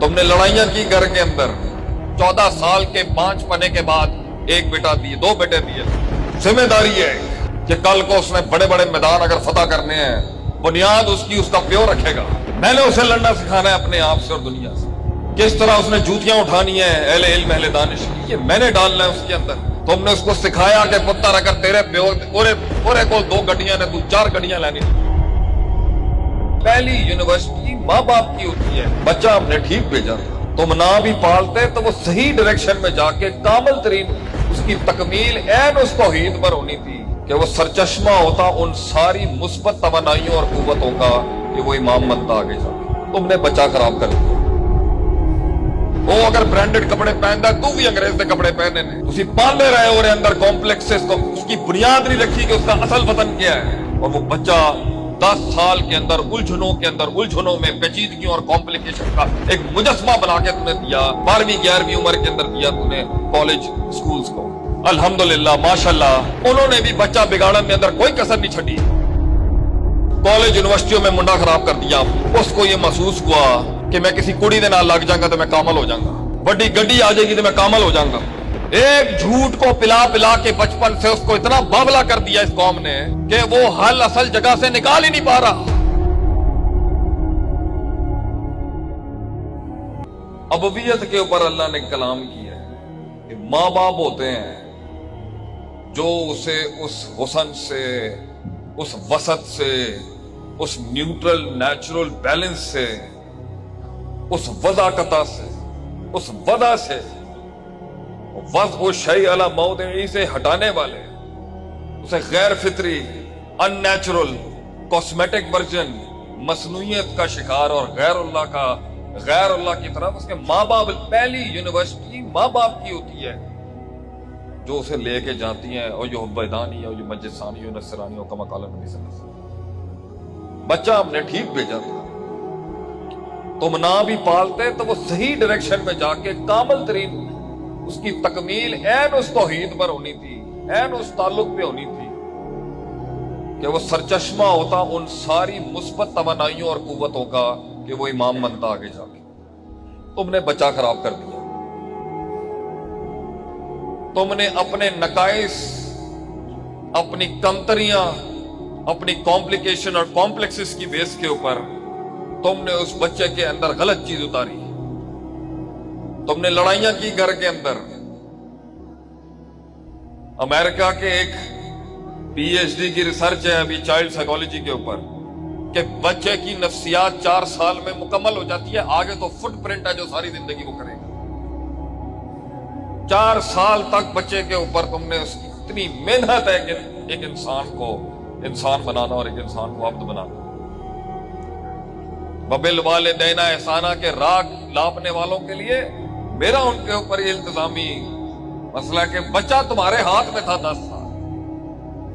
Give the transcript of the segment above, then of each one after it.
تم نے لڑائیاں کی گھر کے اندر 14 سال کے 5 پنے کے بعد ایک بیٹا دیے، 2 بیٹے دیے۔ ذمہ داری ہے کہ کل کو اس نے بڑے بڑے میدان اگر فتح کرنے ہیں، بنیاد اس کی اس کا پیو رکھے گا۔ میں نے اسے لڑنا سکھانا ہے اپنے آپ سے اور دنیا سے۔ کس طرح اس نے جوتیاں اٹھانی ہیں اہل علم اہل دانش کی، یہ میں نے ڈالنا ہے اس کے اندر۔ تم نے اس کو سکھایا کہ پتر اگر تیرے پیو پورے کو 2 گڈیاں نے تو 4 گڈیاں لینی۔ پہلی یونیورسٹی ماں باپ کی ہوتی ہے۔ بچہ ہم نے ٹھیک بھیجا تھا، تم نہ بھی پالتے تو وہ صحیح ڈائریکشن میں جا کے کامل ترین اس کی تکمیل عین اس توحید پر ہونی تھی کہ وہ سرچشمہ ہوتا ان ساری مثبت توانائیوں اور قوتوں کا کہ وہ امام بنتا آگے جا کے۔ تم نے بچہ خراب کر دیا۔ وہ اگر برانڈڈ کپڑے پہنتا ہے تو بھی انگریز کے کپڑے پہنے نے، اسی پالنے رہے اور اندر کمپلیکسز کو، اس کی بنیاد نہیں رکھی کہ اس کا اصل وطن کیا ہے۔ اور وہ بچہ 10 سال کے اندر الجھنوں میں پیچیدگیوں اور کمپلیکیشن کا ایک مجسمہ بنا کے تم نے دیا۔ 12ویں 11ویں عمر کے اندر دیا تم نے کالج سکولز کو۔ الحمدللہ ماشاءاللہ انہوں نے بھی بچہ بگاڑن میں اندر کوئی کسر نہیں چھڈی۔ کالج یونیورسٹیوں میں منڈا خراب کر دیا۔ اس کو یہ محسوس ہوا کہ میں کسی کڑی دے نال لگ جاؤں گا تو میں کامل ہو جاؤں گا، بڑی گڈی آ جائے گی تو میں کامل ہو جاؤں گا۔ ایک جھوٹ کو پلا کے بچپن سے اس کو اتنا باولا کر دیا اس قوم نے کہ وہ حل اصل جگہ سے نکال ہی نہیں پا رہا۔ ابویت کے اوپر اللہ نے کلام کیا ہے کہ ماں باپ ہوتے ہیں جو اسے اس حسن سے، اس وسط سے، اس نیوٹرل نیچرل بیلنس سے، اس وضاقتہ سے، اس وضع سے، وضع شیء علی موضعہ سے ہٹانے والے، اسے غیر فطری، ان نیچرل، کاسمیٹک ورژن، مصنوعیت کا شکار اور غیر اللہ کی طرف اس کے ماں باپ۔ پہلی یونیورسٹی ماں باپ کی ہوتی ہے جو اسے لے کے جاتی ہیں، اور جو بیدانی اور جو مجسانی اور نصرانی اور کما قال نبی صلی اللہ علیہ وسلم۔ بچہ ہم نے ٹھیک بھیجا تھا، تم نہ بھی پالتے تو وہ صحیح ڈائریکشن میں جا کے کامل ترین اس کی تکمیل عین اس توحید پر ہونی تھی، عین اس تعلق پہ ہونی تھی کہ وہ سرچشمہ ہوتا ان ساری مثبت توانائیوں اور قوتوں کا کہ وہ امام بنتا آگے جا کے۔ تم نے بچہ خراب کر دیا۔ تم نے اپنے نقائص، اپنی کمتریاں، اپنی کمپلیکیشن اور کمپلیکسز کی بیس کے اوپر تم نے اس بچے کے اندر غلط چیز اتاری۔ تم نے لڑائیاں کی گھر کے اندر۔ امریکہ کے ایک پی ایچ ڈی کی ریسرچ ہے ابھی چائلڈ سائیکالوجی کے اوپر کہ بچے کی نفسیات 4 سال میں مکمل ہو جاتی ہے، آگے تو فٹ پرنٹ ہے جو ساری زندگی وہ کرے گا۔ 4 سال تک بچے کے اوپر تم نے اس کی اتنی محنت ہے کہ ایک انسان کو انسان بنانا اور ایک انسان کو عبد بنانا۔ وبالوالدین احسانہ کے راگ لاپنے والوں کے لیے میرا ان کے اوپر یہ التزامی مسئلہ کہ بچہ تمہارے ہاتھ میں تھا 10 سال،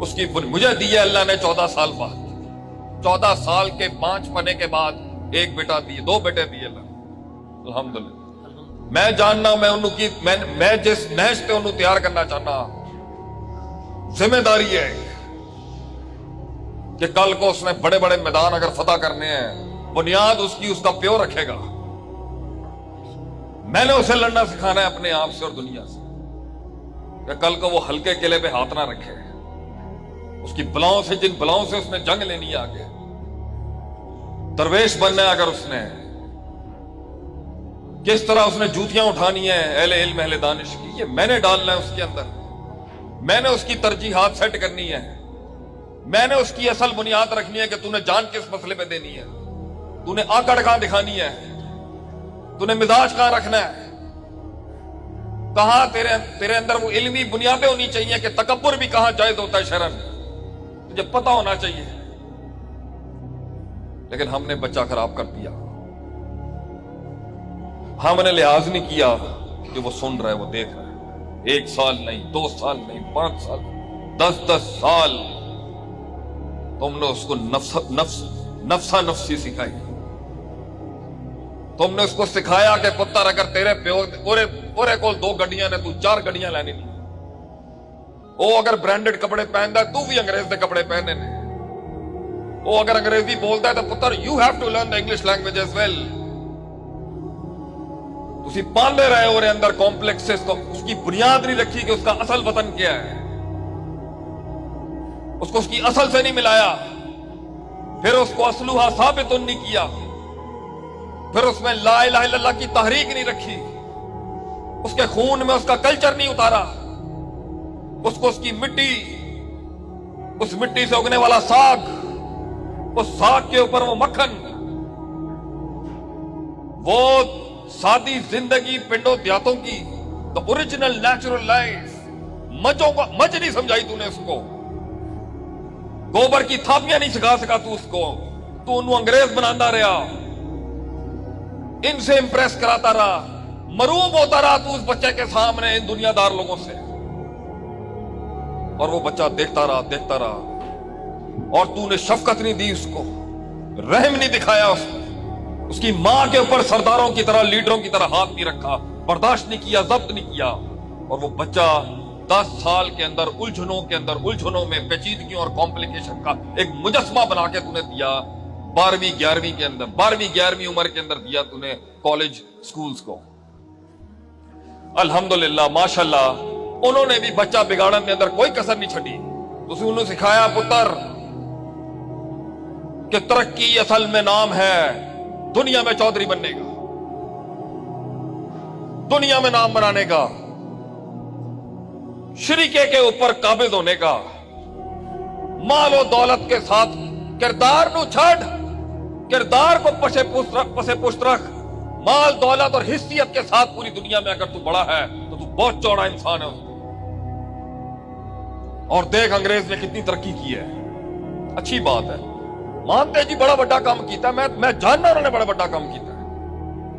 اس کی مجھے دی ہے اللہ نے 14 سال بعد، 14 سال کے 5 پنے کے بعد ایک بیٹا دیے، 2 بیٹے دیے اللہ۔ الحمدللہ میں جاننا، میں جس نہج پہ انہوں تیار کرنا چاہنا، ذمہ داری ہے کہ کل کو اس نے بڑے بڑے میدان اگر فتح کرنے ہیں، بنیاد اس کی اس کا پیو رکھے گا۔ میں نے اسے لڑنا سکھانا ہے اپنے آپ سے اور دنیا سے کہ کل کو وہ ہلکے قلعے پہ ہاتھ نہ رکھے۔ اس کی بلاؤں سے، جن بلاؤں سے اس نے جنگ لینی ہے، آگے درویش بننا ہے، اگر اس نے کس طرح اس نے جوتیاں اٹھانی ہیں اہل علم اہل دانش کی، یہ میں نے ڈالنا ہے اس کے اندر۔ میں نے اس کی ترجیحات سیٹ کرنی ہے، میں نے اس کی اصل بنیاد رکھنی ہے کہ تو نے جان کس مسئلے پہ دینی ہے، تو نے آکڑ کہاں دکھانی ہے، تو نے مزاج کہاں رکھنا ہے، کہاں تیرے اندر وہ علمی بنیادیں ہونی چاہیے کہ تکبر بھی کہاں جائز ہوتا ہے شرعاً، تجھے پتہ ہونا چاہیے۔ لیکن ہم نے بچہ خراب کر دیا۔ ہم نے لحاظ نہیں کیا کہ وہ سن رہا ہے، وہ دیکھ رہا ہے۔ 1 سال نہیں، 2 سال نہیں، 5 سال، 10 سال تم نے اس کو نفسا نفسی سکھائی۔ تم نے اس کو سکھایا کہ پتر اگر تیرے پیو پورے کول 2 گڈیاں نے تو 4 گڈیاں لینی نہیں۔ وہ اگر برانڈڈ کپڑے پہنتا ہے تو بھی انگریز کے کپڑے پہنے نے۔ وہ اگر انگریزی بولتا ہے تو پتر you have to learn the English language as well. उसी पाले रहे और अंदर कॉम्प्लेक्सेस को, उसकी बुनियाद नहीं रखी कि उसका असल वतन क्या है, उसको उसकी असल से नहीं मिलाया, फिर उसको असलुहा साबित नहीं किया, फिर उसमें ला इलाहा इल्लल्लाह की तहरीक नहीं रखी, उसके खून में उसका कल्चर नहीं उतारा, उसको उसकी मिट्टी, उस मिट्टी से उगने वाला साग, उस साग के ऊपर वो मक्खन, वो सादी जिंदगी पिंडों द्यातों की, द ओरिजिनल नेचुरल लाइफ, मजों को मज नहीं समझाई तूने उसको, गोबर की थापियां नहीं सिखा सका तू उसको, तू उन्हें अंग्रेज बनाता रहा, इनसे इंप्रेस कराता रहा, मरूब होता रहा तू उस बच्चे के सामने इन दुनियादार लोगों से, और वो बच्चा देखता रहा, और तूने शफकत नहीं दी उसको, रहम नहीं दिखाया उसको, उसकी मां के ऊपर सरदारों की तरह, लीडरों की तरह हाथ नहीं रखा, बर्दाश्त नहीं किया, जब्त नहीं किया, और वो बच्चा 10 साल के अंदर उलझनों में पेचीदगियों और कॉम्प्लिकेशन का एक मुजस्मा बना के तूने दिया 12वीं 11वीं उम्र के अंदर दिया तूने कॉलेज स्कूल्स को। अल्हम्दुलिल्लाह माशाल्लाह, उन्होंने भी बच्चा बिगाड़ने के अंदर कोई कसर नहीं छड़ी। उन्होंने सिखाया पुत्र कि तरक्की असल में नाम है दुनिया में चौधरी बनने का, दुनिया में नाम बनाने का, शरीके के ऊपर काबिज होने का, माल और दौलत के साथ किरदार नु छड़, किरदार को पसे पुष्ट रख, माल दौलत और हिस्सियत के साथ पूरी दुनिया में अगर तू बड़ा है तो तू बहुत चौड़ा इंसान है उसको। और देख अंग्रेज ने कितनी तरक्की की है, अच्छी बात है, मानते जी बड़ा बड़ा काम किया, मैं जानना उन्होंने बड़ा बड़ा काम किया है।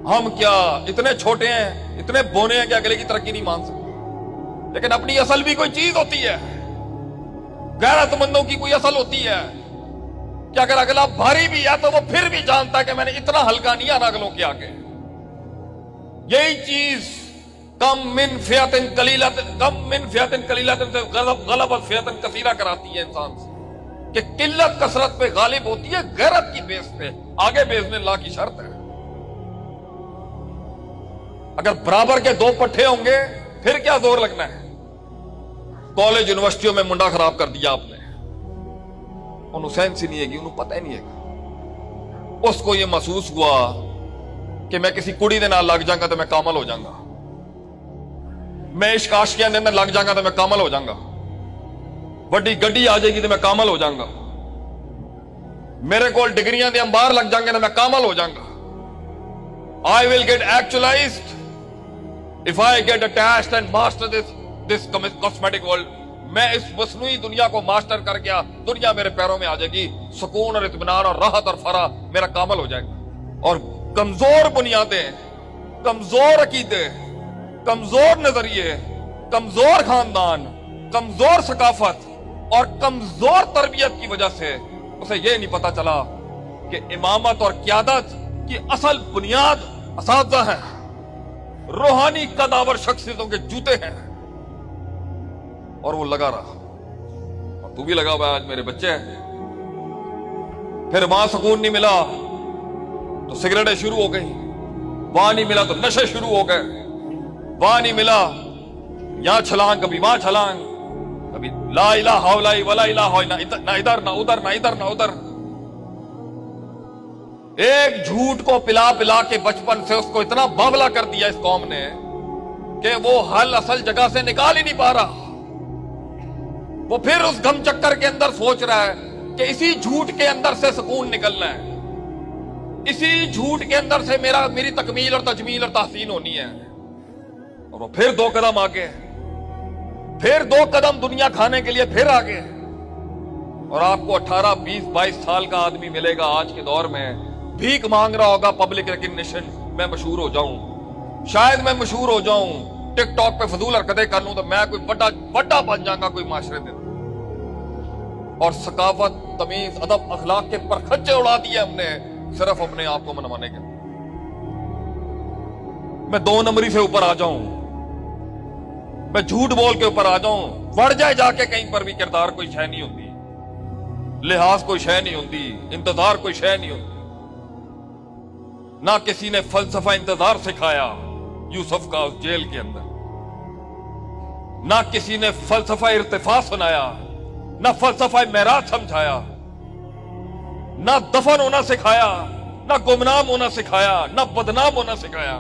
हम क्या इतने छोटे हैं, इतने बोने हैं कि अगले की तरक्की नहीं मान सकते, लेकिन अपनी असल भी कोई चीज होती है, गैरतमंदों की कोई असल होती है कि अगर अगला भारी भी है तो वो फिर भी जानता है कि मैंने इतना हल्का नहीं आना अगलों के आगे। यही चीज कम मिन फियतिन कलीलतिन से गलबत फियतिन कसीरा कराती है इंसान से, कि किल्लत कसरत पे गालिब होती है, गैरत की बेस पे आगे भेजने अल्लाह की शर्त है। अगर बराबर के 2 पट्टे होंगे फिर क्या जोर लगना है। कॉलेज यूनिवर्सिटियों में मुंडा खराब कर दिया आपने, उन्हें सेंस ही नहीं है, उन्हें पता ही नहीं है। उसको ये महसूस हुआ कि मैं किसी कुड़ी दे नाल लग जाऊंगा तो मैं कामल हो जाऊंगा, मैं इश्क आशिकियां दे अंदर लग जाऊंगा तो मैं कामल हो जाऊंगा, बड़ी गड्डी आ जाएगी तो मैं कामल हो जाऊंगा, मेरे को डिग्रियां दे अंबार लग जाएंगे तो मैं कामल हो जाऊंगा। I will get actualized if I get attached and master this cosmetic world. मैं इस मसनूई दुनिया को मास्टर कर गया, दुनिया मेरे पैरों में आ जाएगी, सुकून और इत्मीनान और राहत और फराह मेरा कामल हो जाएगा। और कमजोर बुनियादें, कमजोर अकीदे, कमजोर नजरिए, कमजोर खानदान, कमजोर सकाफत और कमजोर तरबियत की वजह से उसे यह नहीं पता चला कि इमामत और क़यादत की असल बुनियाद असातिज़ा है, रूहानी कदावर शख्सियतों के जूते हैं। और वो लगा रहा, और तू भी लगा हुआ आज मेरे बच्चे हैं। फिर वहां सुकून नहीं मिला तो सिगरेटें शुरू हो गई, वहां नहीं मिला तो नशे शुरू हो गए, वहां नहीं मिला यहां छलांग, कभी वहां छलांग, कभी ला इलाहा वला इलाहा, ना इधर ना उधर, ना इधर ना उधर। एक झूठ को पिला पिला के बचपन से उसको इतना बावला कर दिया इस कौम ने कि वो हल असल जगह से निकाल ही नहीं पा रहा। वो फिर उस गम चक्कर के अंदर सोच रहा है कि इसी झूठ के अंदर से सुकून निकलना है, इसी झूठ के अंदर से मेरी तकमील और तजमील और तहसीन होनी है। और वो फिर 2 कदम आगे, फिर 2 कदम दुनिया खाने के लिए फिर आगे। और आपको 18, 20, 22 साल का आदमी मिलेगा आज के दौर में, भीख मांग रहा होगा पब्लिक रिकग्निशन, मैं मशहूर हो जाऊं, शायद मैं मशहूर हो जाऊं, टिकटॉक पे फजूल हरकतें कर लूं तो मैं कोई बड़ा बन जाऊंगा कोई माशरे में। और सकाफत, तमीज, अदब, अखलाक के परखच्चे उड़ा दिए हमने सिर्फ अपने आप को मनवाने के। मैं 2 नंबरी से ऊपर आ जाऊं, मैं झूठ बोल के ऊपर आ जाऊं, बढ़ जाए जाके कहीं पर भी किरदार कोई शय नहीं होती, लिहाज कोई शय नहीं होती, इंतजार कोई शय नहीं होती। ना किसी ने फलसफा इंतजार सिखाया, यूसुफ का उस जेल के अंदर। ना किसी ने फलसफा इर्तिफा सुनाया, ना फलसफा मेराज समझाया, ना दफन होना सिखाया, ना गुमनाम होना सिखाया, ना बदनाम होना सिखाया।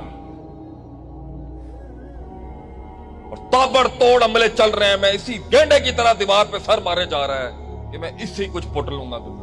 और ताबड़तोड़ अमले चल रहे हैं। मैं इसी गेंडे की तरह दीवार पे सर मारे जा रहा है कि मैं इससे कुछ पुट लूंगा दुनिया।